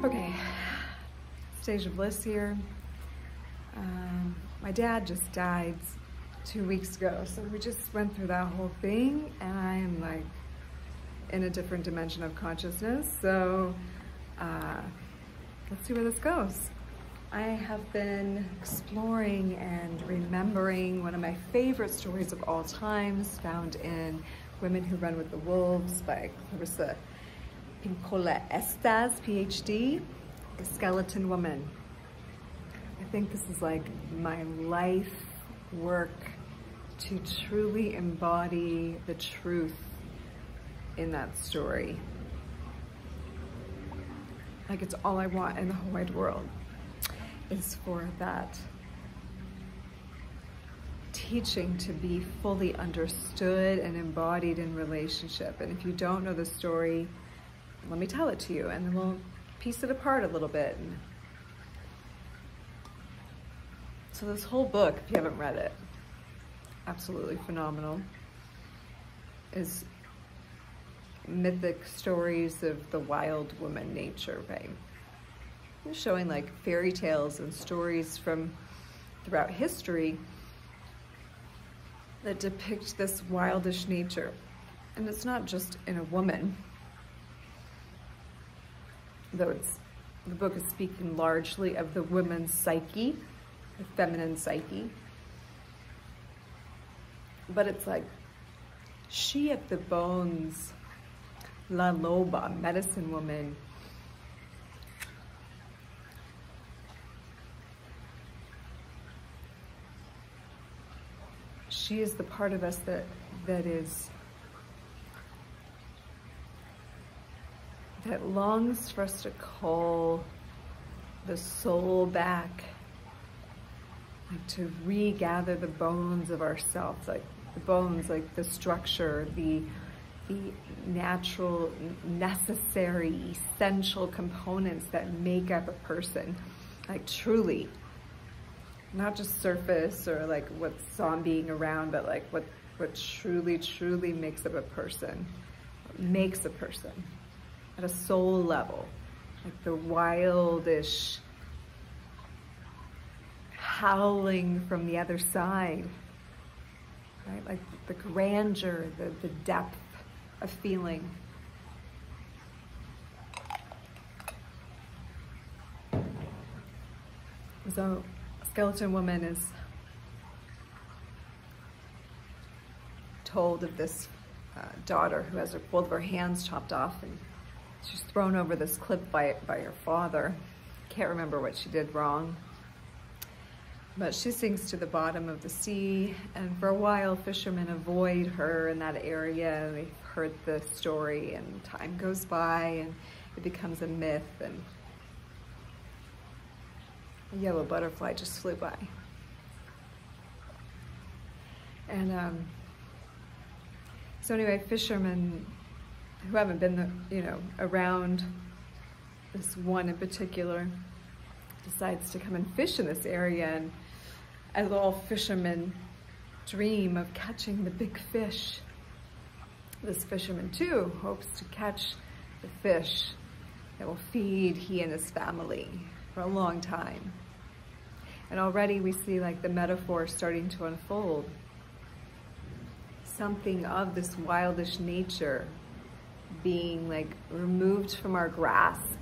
Okay, Stasia Bliss here. My dad just died 2 weeks ago, so we just went through that whole thing, and I am like in a different dimension of consciousness, so let's see where this goes. I have been exploring and remembering one of my favorite stories of all times, found in Women Who Run with the Wolves by Clarissa Pinkola Estes, PhD, The Skeleton Woman. I think this is like my life work to truly embody the truth in that story. Like, it's all I want in the whole wide world is for that teaching to be fully understood and embodied in relationship. And if you don't know the story, let me tell it to you, and then we'll piece it apart a little bit. So this whole book, if you haven't read it, absolutely phenomenal, is mythic stories of the wild woman nature, right? It's showing like fairy tales and stories from throughout history that depict this wildish nature. And it's not just in a woman, though the book is speaking largely of the woman's psyche, the feminine psyche. But it's like, she at the bones, La Loba, medicine woman, she is the part of us that longs for us to call the soul back, like to regather the bones of ourselves, like the bones, like the structure, the natural, necessary, essential components that make up a person, like truly, not just surface or like what's zombieing around, but like what truly makes up a person, makes a person at a soul level, like the wildish howling from the other side, right? Like the grandeur, the depth of feeling. So Skeleton Woman is told of this daughter who has both of her hands chopped off, and she's thrown over this cliff by her father. Can't remember what she did wrong, but she sinks to the bottom of the sea, and for a while fishermen avoid her in that area. They've heard the story, and time goes by and it becomes a myth, and a yellow butterfly just flew by. And so anyway, fishermen who haven't been, around this one in particular decides to come and fish in this area, and as all fishermen dream of catching the big fish, this fisherman too hopes to catch the fish that will feed he and his family for a long time. And already we see like the metaphor starting to unfold. Something of this wildish nature being like removed from our grasp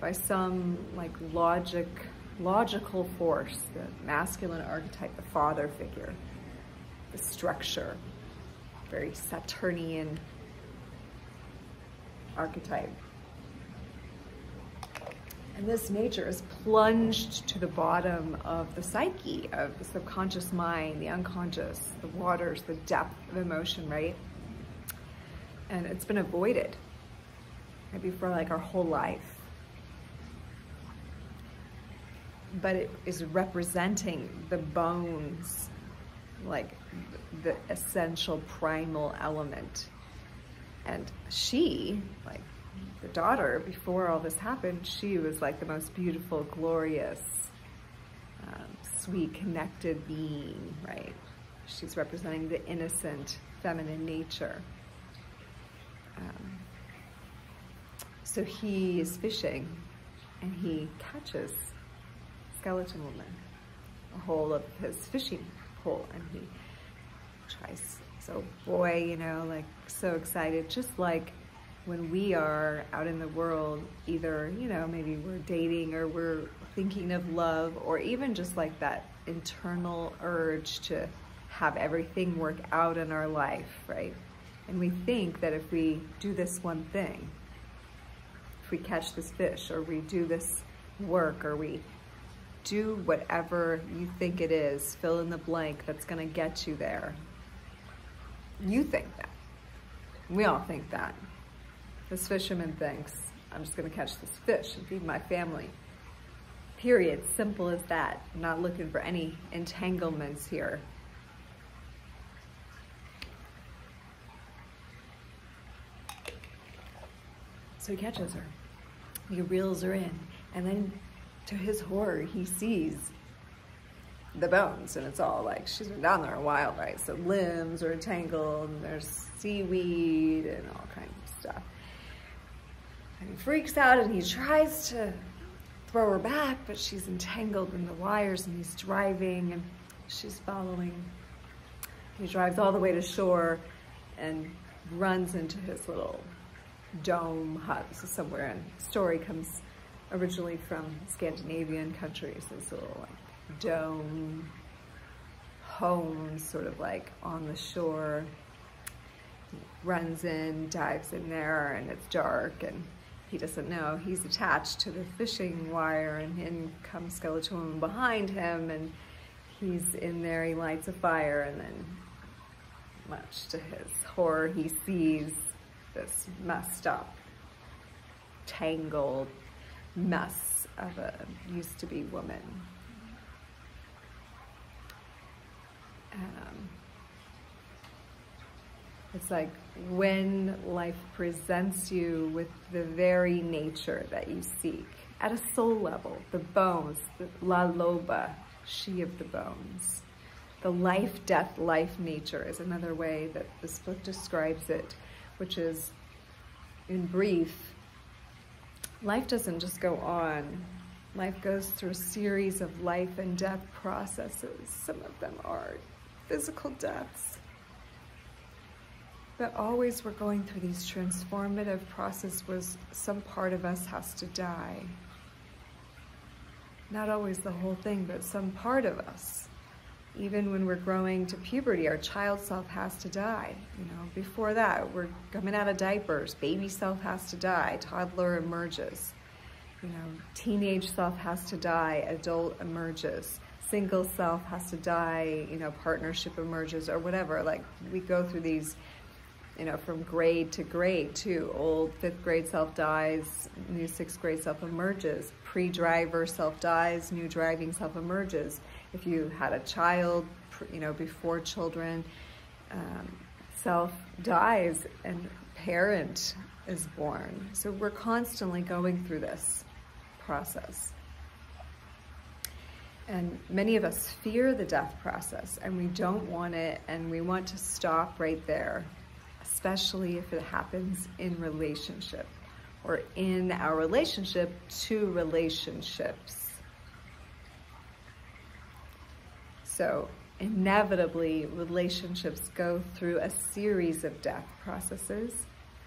by some like logical force, the masculine archetype, the father figure, the structure, very Saturnian archetype. And this nature is plunged to the bottom of the psyche, of the subconscious mind, the unconscious, the waters, the depth of emotion, right? And it's been avoided, maybe for like our whole life. But it is representing the bones, like the essential primal element. And she, like the daughter, before all this happened, she was like the most beautiful, glorious, sweet, connected being, right? She's representing the innocent, feminine nature. So he is fishing, and he catches skeleton woman, a hole of his fishing pole, and he tries. So boy, you know, like so excited, just like when we are out in the world, either, you know, maybe we're dating or we're thinking of love, or even just like that internal urge to have everything work out in our life, right? And we think that if we do this one thing, if we catch this fish, or we do this work, or we do whatever you think it is, fill in the blank, that's gonna get you there. You think that. We all think that. This fisherman thinks, I'm just gonna catch this fish and feed my family. Period. Simple as that. I'm not looking for any entanglements here. So he catches her. He reels her in, and then to his horror, he sees the bones, and it's all like, she's been down there a while, right? So limbs are entangled, and there's seaweed and all kinds of stuff. And he freaks out, and he tries to throw her back, but she's entangled in the wires, and he's driving, and she's following. He drives all the way to shore and runs into his little dome hut. This is somewhere, and the story comes originally from Scandinavian countries, this little like dome home, sort of like on the shore. He runs in, dives in there, and it's dark, and he doesn't know he's attached to the fishing wire, and in comes skeleton woman behind him, and he's in there. He lights a fire, and then much to his horror, he sees this messed up, tangled mess of a used-to-be woman. It's like when life presents you with the very nature that you seek, at a soul level, the bones, the la loba, she of the bones. The life, death, life nature is another way that this book describes it, which is, in brief, life doesn't just go on. Life goes through a series of life and death processes. Some of them are physical deaths. But always we're going through these transformative processes where some part of us has to die. Not always the whole thing, but some part of us. Even when we're growing to puberty, our child self has to die. You know, before that, we're coming out of diapers. Baby self has to die. Toddler emerges. You know, teenage self has to die. Adult emerges. Single self has to die. You know, partnership emerges, or whatever. Like, we go through these, you know, from grade to grade too. Old 5th grade self dies. New 6th grade self emerges. Pre-driver self dies. New driving self emerges. If you had a child, you know, before children, self dies and parent is born. So we're constantly going through this process. And many of us fear the death process, and we don't want it, and we want to stop right there, especially if it happens in relationship, or in our relationship to relationships. So inevitably, relationships go through a series of death processes.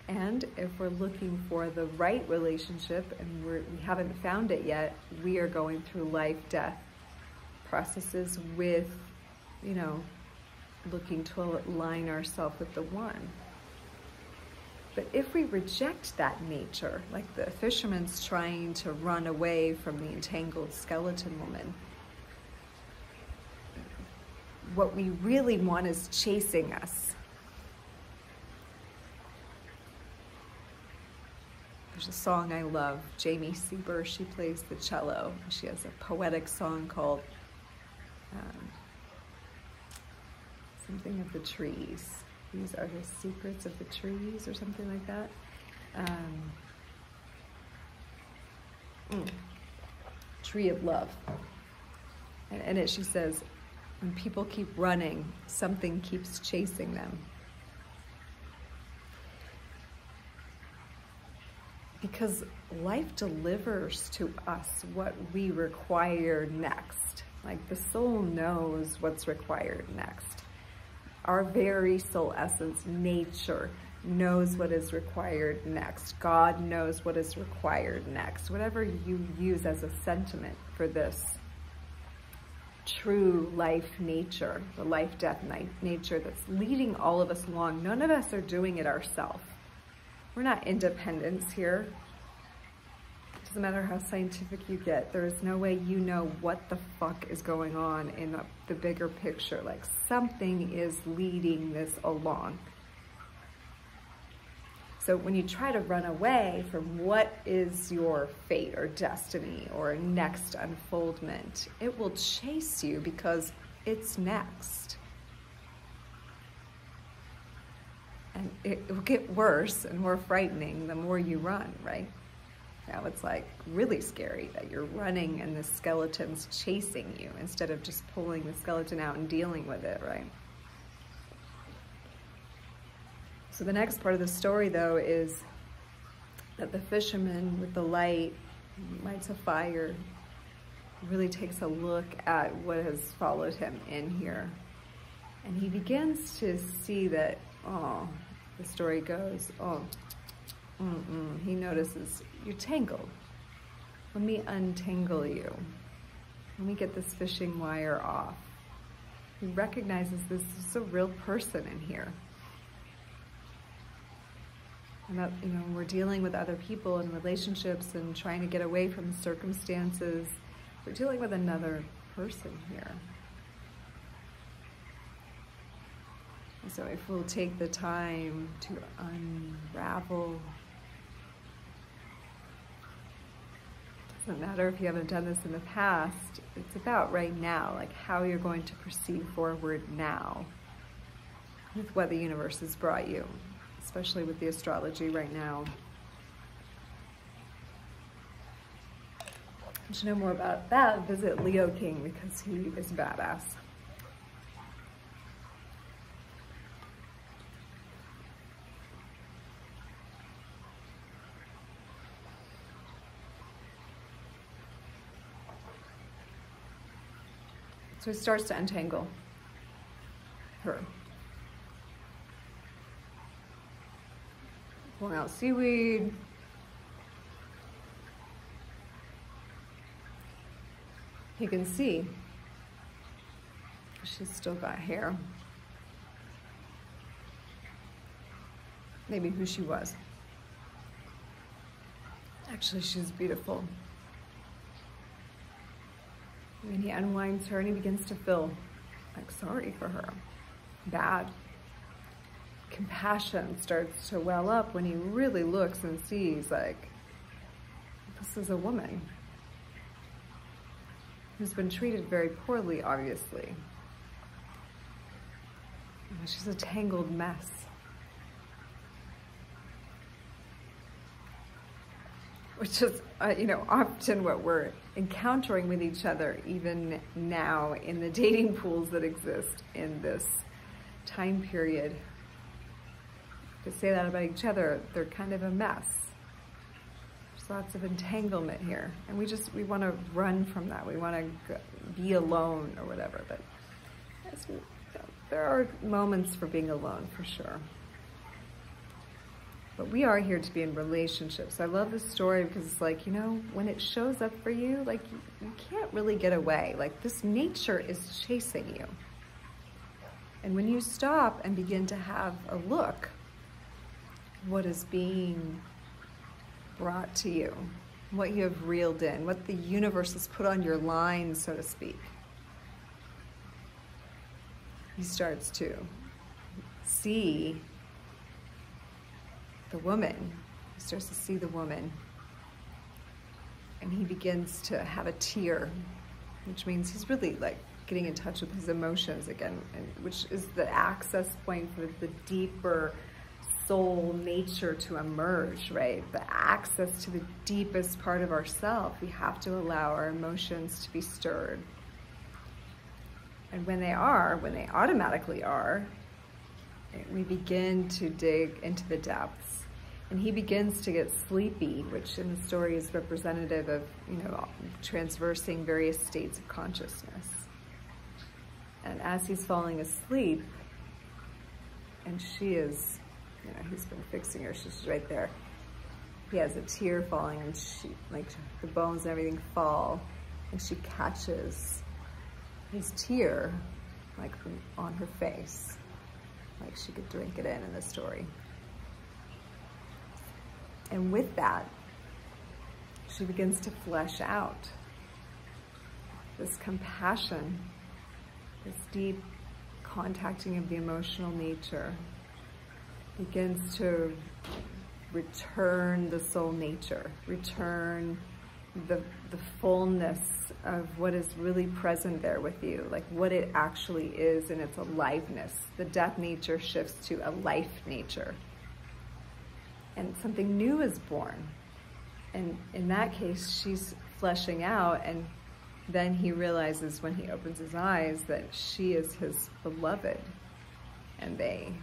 And if we're looking for the right relationship and we haven't found it yet, we are going through life-death processes with, you know, looking to align ourselves with the one. But if we reject that nature, like the fisherman's trying to run away from the entangled skeleton woman, what we really want is chasing us. There's a song I love, Jamie Sieber, she plays the cello. She has a poetic song called something of the trees. These are the secrets of the trees, or something like that. Tree of love. And in it she says, when people keep running, something keeps chasing them. because life delivers to us what we require next. Like the soul knows what's required next. Our very soul essence, nature, knows what is required next. God knows what is required next. Whatever you use as a sentiment for this true life nature, the life-death nature that's leading all of us along. None of us are doing it ourselves. We're not independents here. It doesn't matter how scientific you get. There is no way you know what the fuck is going on in the bigger picture. Like something is leading this along. So when you try to run away from what is your fate or destiny or next unfoldment, it will chase you because it's next. And it will get worse and more frightening the more you run, right? Now it's like really scary that you're running and the skeleton's chasing you instead of just pulling the skeleton out and dealing with it, right? So the next part of the story, though, is that the fisherman with the light lights a fire, really takes a look at what has followed him in here. And he begins to see that, oh, the story goes, he notices, you're tangled. Let me untangle you. Let me get this fishing wire off. He recognizes this is a real person in here. And that, you know, we're dealing with other people and relationships and trying to get away from circumstances. We're dealing with another person here. And so if we'll take the time to unravel, it doesn't matter if you haven't done this in the past, it's about right now, like how you're going to proceed forward now with what the universe has brought you. Especially with the astrology right now. To know more about that, visit Leo King because he is badass. So he starts to untangle her. Pulling out seaweed. He can see she's still got hair. Maybe who she was. Actually, she's beautiful. And he unwinds her and he begins to feel like sorry for her. Bad. Compassion starts to well up when he really looks and sees, like, this is a woman who's been treated very poorly, obviously. She's a tangled mess. Which is, often what we're encountering with each other, even now in the dating pools that exist in this time period. To say that about each other, they're kind of a mess. There's lots of entanglement here. And we want to run from that. We want to be alone or whatever. But there are moments for being alone, for sure. But we are here to be in relationships. I love this story because it's like, when it shows up for you, like you can't really get away. Like this nature is chasing you. And when you stop and begin to have a look, what is being brought to you, what you have reeled in, what the universe has put on your line, so to speak. He starts to see the woman. He starts to see the woman. And he begins to have a tear, which means he's really like getting in touch with his emotions again, which is the access point for the deeper soul nature to emerge, right? The access to the deepest part of ourself. We have to allow our emotions to be stirred. And when they automatically are, we begin to dig into the depths. And he begins to get sleepy, which in the story is representative of, transversing various states of consciousness. And as he's falling asleep, and she is, he's been fixing her, she's right there. He has a tear falling, and she, the bones and everything fall, and she catches his tear, on her face. Like she could drink it in the story. And with that, she begins to flesh out this compassion, this deep contacting of the emotional nature, begins to return the soul nature, return the fullness of what is really present there with you, like what it actually is in its aliveness. The death nature shifts to a life nature. And something new is born. And in that case, she's fleshing out, and then he realizes when he opens his eyes that she is his beloved, and they,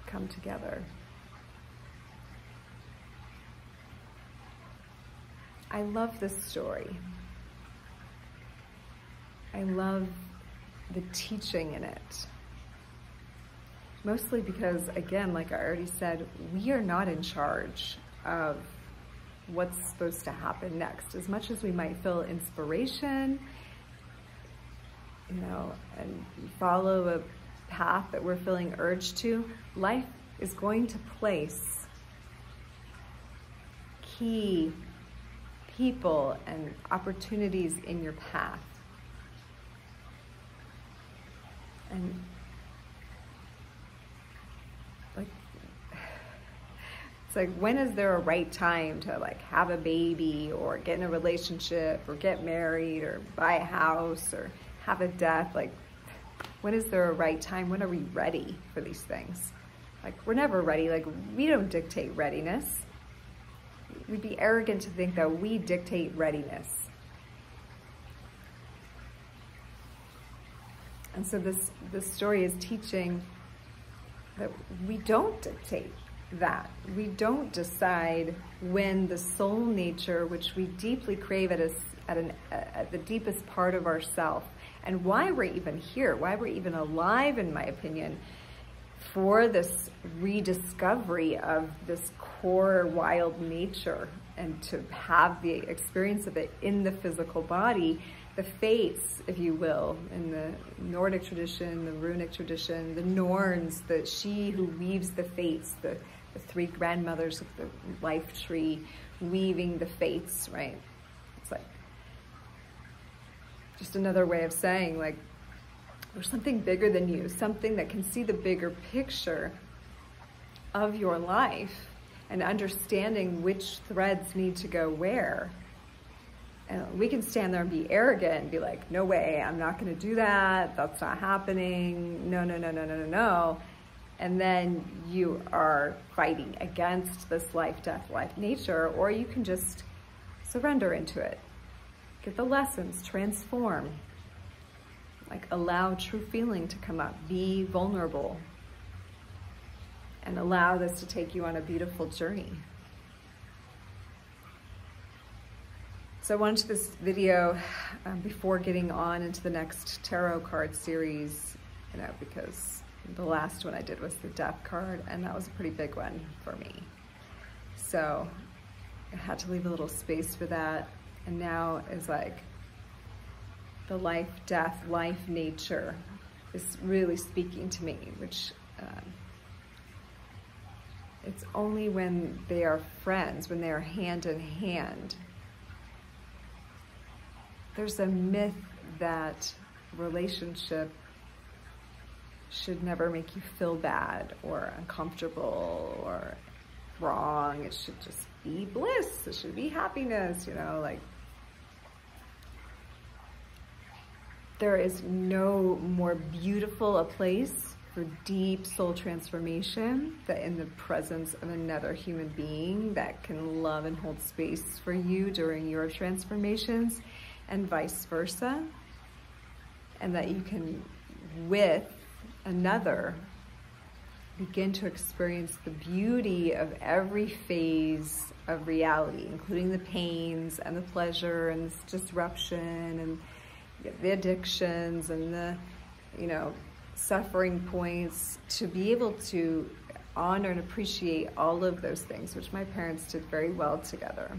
come together. I love this story. I love the teaching in it. Mostly because, again, like I already said, we are not in charge of what's supposed to happen next. As much as we might feel inspiration, and follow a path that we're feeling urged to, life is going to place key people and opportunities in your path. And it's like, when is there a right time to have a baby or get in a relationship or get married or buy a house or have a death? When is there a right time? When are we ready for these things? We're never ready. We don't dictate readiness. We'd be arrogant to think that we dictate readiness. And so this story is teaching that we don't dictate that. We don't decide when the soul nature, which we deeply crave at the deepest part of ourself, and why we're even here, why we're even alive, in my opinion, for this rediscovery of this core wild nature, and to have the experience of it in the physical body. The fates, if you will, in the Nordic tradition, the runic tradition, the Norns, she who weaves the fates, the three grandmothers of the life tree, weaving the fates, right? It's just another way of saying, there's something bigger than you, something that can see the bigger picture of your life, and understanding which threads need to go where. And we can stand there and be arrogant and be like, no way, I'm not going to do that. That's not happening. No, no, no, no, no, no, no. And then you are fighting against this life, death, life nature, or you can just surrender into it. Get the lessons, transform. Allow true feeling to come up. Be vulnerable. And allow this to take you on a beautiful journey. So I wanted this video before getting on into the next tarot card series, because the last one I did was the death card, and that was a pretty big one for me. So I had to leave a little space for that. And now is the life, death, life nature is really speaking to me, which it's only when they are friends, when they are hand in hand. There's a myth that relationship should never make you feel bad or uncomfortable or wrong. It should just be bliss. It should be happiness, There is no more beautiful a place for deep soul transformation than in the presence of another human being that can love and hold space for you during your transformations, and vice versa. And that you can, with another, begin to experience the beauty of every phase of reality, including the pains and the pleasure and the disruption and the addictions and the, suffering points, to be able to honor and appreciate all of those things, which my parents did very well together.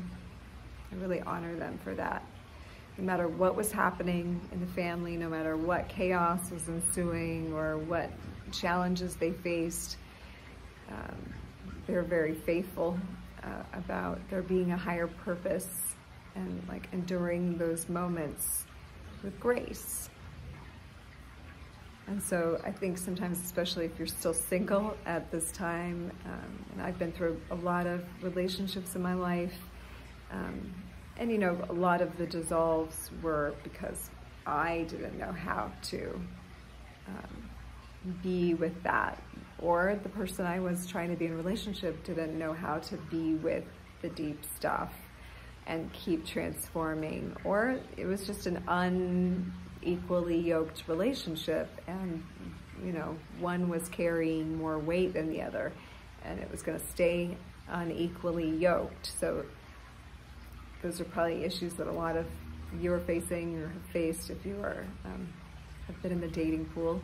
I really honor them for that. No matter what was happening in the family, no matter what chaos was ensuing or what challenges they faced, they're very faithful about there being a higher purpose and like enduring those moments with grace. And so I think sometimes, especially if you're still single at this time, and I've been through a lot of relationships in my life, and a lot of the dissolves were because I didn't know how to be with that, or the person I was trying to be in a relationship didn't know how to be with the deep stuff and keep transforming, or it was just an unequally yoked relationship, and one was carrying more weight than the other, and it was going to stay unequally yoked. So those are probably issues that a lot of you are facing or have faced if you are have been in the dating pool.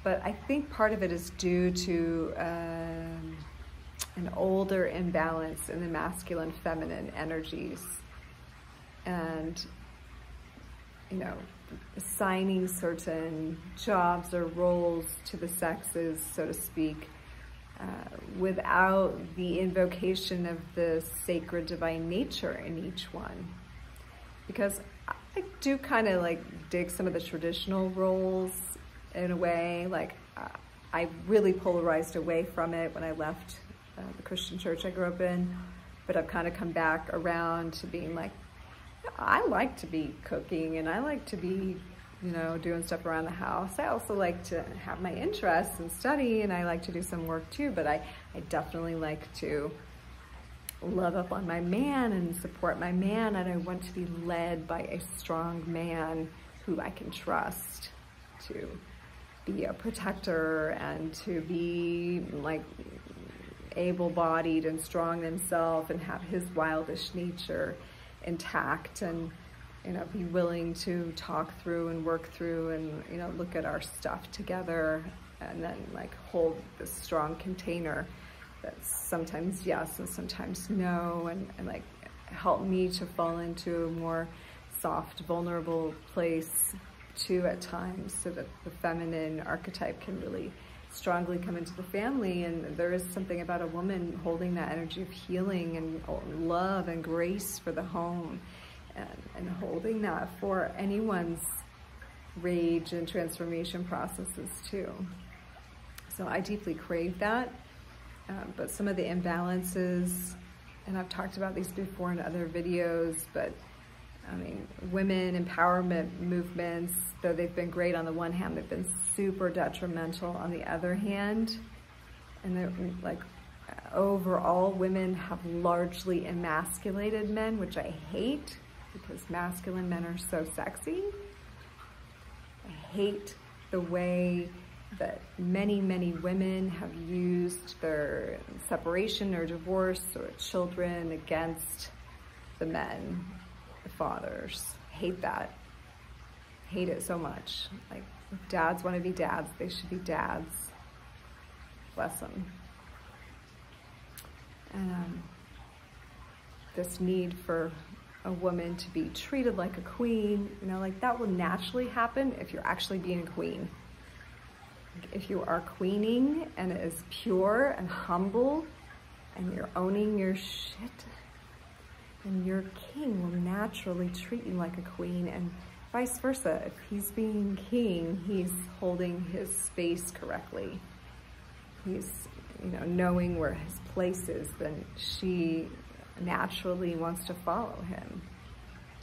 But I think part of it is due to an older imbalance in the masculine feminine energies, and assigning certain jobs or roles to the sexes, so to speak, without the invocation of the sacred divine nature in each one. Because I do kind of dig some of the traditional roles in a way. I really polarized away from it when I left the Christian church I grew up in, but I've kind of come back around to being I like to be cooking, and I like to be doing stuff around the house. I also like to have my interests and study, and I like to do some work too, but I definitely like to love up on my man and support my man, and I want to be led by a strong man who I can trust to be a protector and to be able-bodied and strong himself and have his wildish nature intact, and be willing to talk through and work through and look at our stuff together, and then hold this strong container that's sometimes yes and sometimes no, and help me to fall into a more soft, vulnerable place too at times, so that the feminine archetype can really strongly come into the family. And there is something about a woman holding that energy of healing and love and grace for the home, and holding that for anyone's rage and transformation processes too. So I deeply crave that, but some of the imbalances, and I've talked about these before in other videos, but women empowerment movements, though they've been great on the one hand, they've been super detrimental on the other hand. And they're overall, women have largely emasculated men, which I hate, because masculine men are so sexy. I hate the way that many, many women have used their separation or divorce or children against the men, the fathers. Hate that. Hate it so much. If dads want to be dads, they should be dads. Bless them. And this need for a woman to be treated like a queen, that will naturally happen if you're actually being a queen. If you are queening and it is pure and humble and you're owning your shit, then your king will naturally treat you like a queen, and vice versa. If he's being king, he's holding his space correctly. He's, knowing where his place is, then she naturally wants to follow him.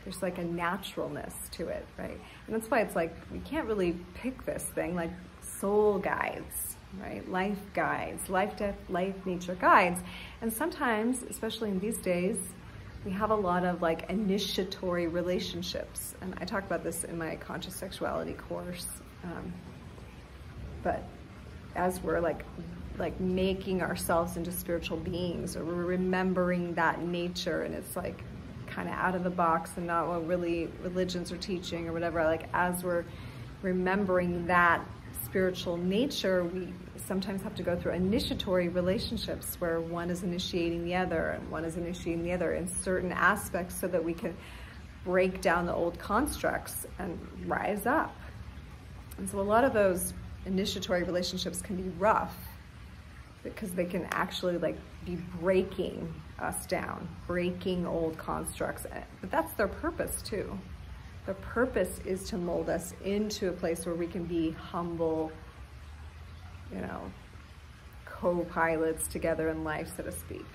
There's a naturalness to it, right? And that's why it's we can't really pick this thing, soul guides, right? Life guides, life, death, life, nature guides. And sometimes, especially in these days, we have a lot of initiatory relationships. And I talk about this in my conscious sexuality course. But as we're like making ourselves into spiritual beings, or we're remembering that nature, and it's like kind of out of the box and not what really religions are teaching or whatever. Like as we're remembering that spiritual nature, we sometimes have to go through initiatory relationships where one is initiating the other and one is initiating the other in certain aspects, so that we can break down the old constructs and rise up. And so a lot of those initiatory relationships can be rough, because they can actually like be breaking us down, breaking old constructs. But that's their purpose too. The purpose is to mold us into a place where we can be humble, you know, co-pilots together in life, so to speak.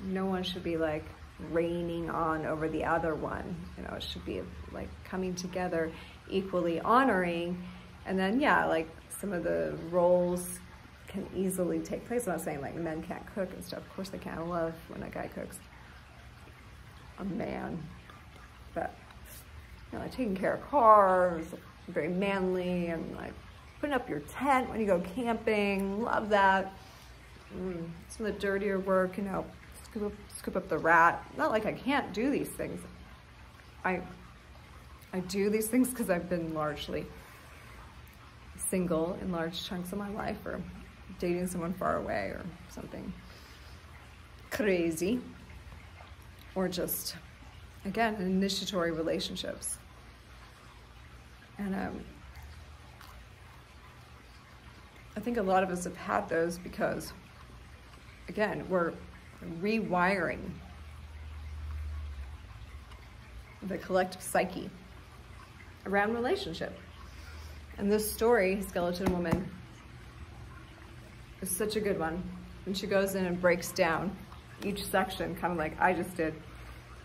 No one should be like reigning on over the other one. You know, it should be like coming together, equally honoring. And then, yeah, like some of the roles can easily take place. I'm not saying like men can't cook and stuff. Of course they can. I love when a guy cooks. A man. But, you know, like taking care of cars, very manly, and like putting up your tent when you go camping. Love that. Some of the dirtier work, you know, scoop up the rat. Not like I can't do these things. I do these things because I've been largely single in large chunks of my life, or dating someone far away, or something crazy, or just, again, initiatory relationships. And I think a lot of us have had those because, again, we're rewiring the collective psyche around relationship. And this story, Skeleton Woman, is such a good one. And she goes in and breaks down each section, kind of like I just did.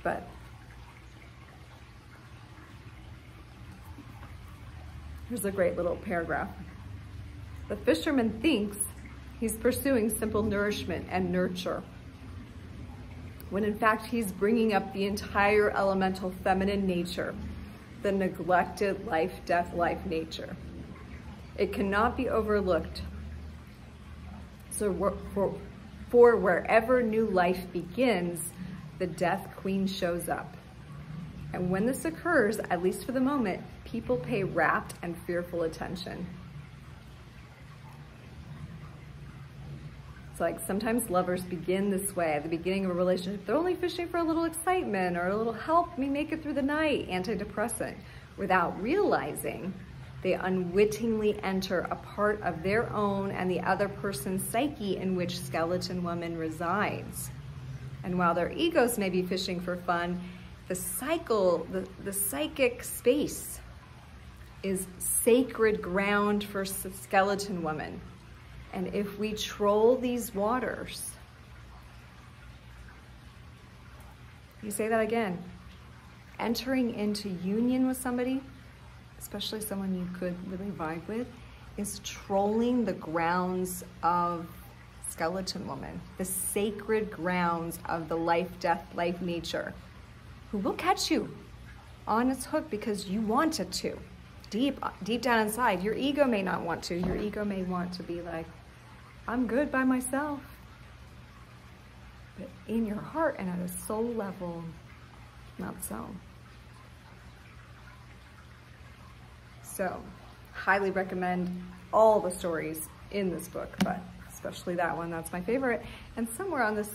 But here's a great little paragraph. The fisherman thinks he's pursuing simple nourishment and nurture, when in fact he's bringing up the entire elemental feminine nature, the neglected life, death, life nature. It cannot be overlooked. So for wherever new life begins, the death queen shows up. And when this occurs, at least for the moment, people pay rapt and fearful attention. It's like sometimes lovers begin this way at the beginning of a relationship. They're only fishing for a little excitement or a little help me make it through the night, antidepressant, without realizing they unwittingly enter a part of their own and the other person's psyche in which Skeleton Woman resides. And while their egos may be fishing for fun, the psychic space is sacred ground for Skeleton Woman. And if we troll these waters, you say that again, entering into union with somebody, especially someone you could really vibe with, is trolling the grounds of Skeleton Woman, the sacred grounds of the life, death, life nature, who will catch you on its hook because you want it to. Deep down inside, your ego may not want to. Your ego may want to be like, I'm good by myself. But in your heart and at a soul level, not so. So, highly recommend all the stories in this book, but especially that one, that's my favorite. And somewhere on this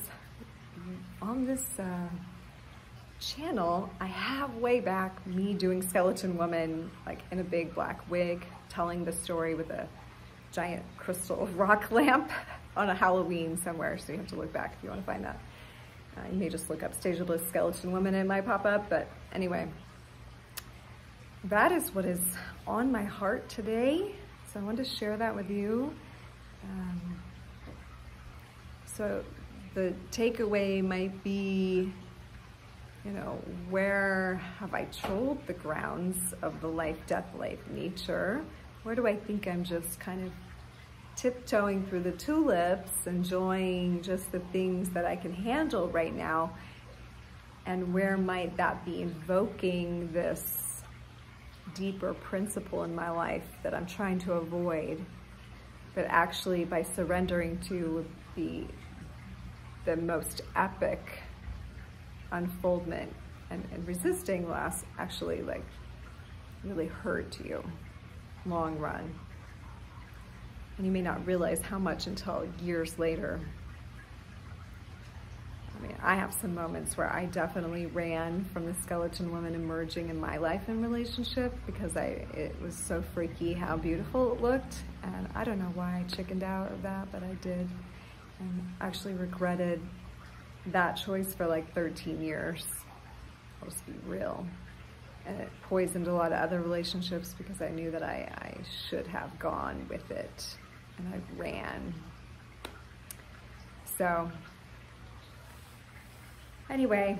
channel, I have way back me doing Skeleton Woman, like in a big black wig, telling the story with a giant crystal rock lamp on a Halloween somewhere, so you have to look back if you want to find that. You may just look up Stasia Bliss Skeleton Woman and it might pop up, but anyway. That is what is on my heart today, so I wanted to share that with you. So the takeaway might be, you know, where have I trolled the grounds of the life, death, life nature? Where do I think I'm just kind of tiptoeing through the tulips, enjoying just the things that I can handle right now? And where might that be invoking this deeper principle in my life that I'm trying to avoid? but actually by surrendering to the most epic unfoldment and resisting loss actually like really hurt you long run. And you may not realize how much until years later. I mean, I have some moments where I definitely ran from the skeleton woman emerging in my life and relationship because it was so freaky how beautiful it looked. And I don't know why I chickened out of that, but I did. And actually regretted that choice for like 13 years. I'll just be real. And it poisoned a lot of other relationships because I knew that I should have gone with it. And I ran. So, anyway,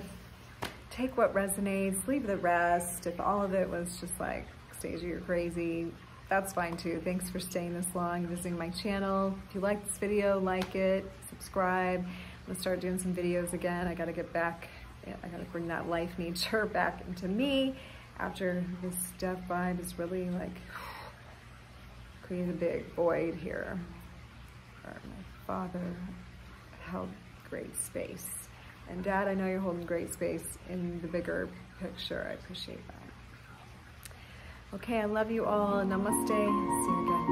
take what resonates, leave the rest. If all of it was just like, Stasia, you're crazy, that's fine too. Thanks for staying this long, visiting my channel. If you like this video, like it, subscribe. I'm gonna start doing some videos again. I gotta get back, I gotta bring that life nature back into me after this death vibe is really like, create a big void here. Where my father held great space. And Dad, I know you're holding great space in the bigger picture. I appreciate that. Okay, I love you all. Namaste. See you again.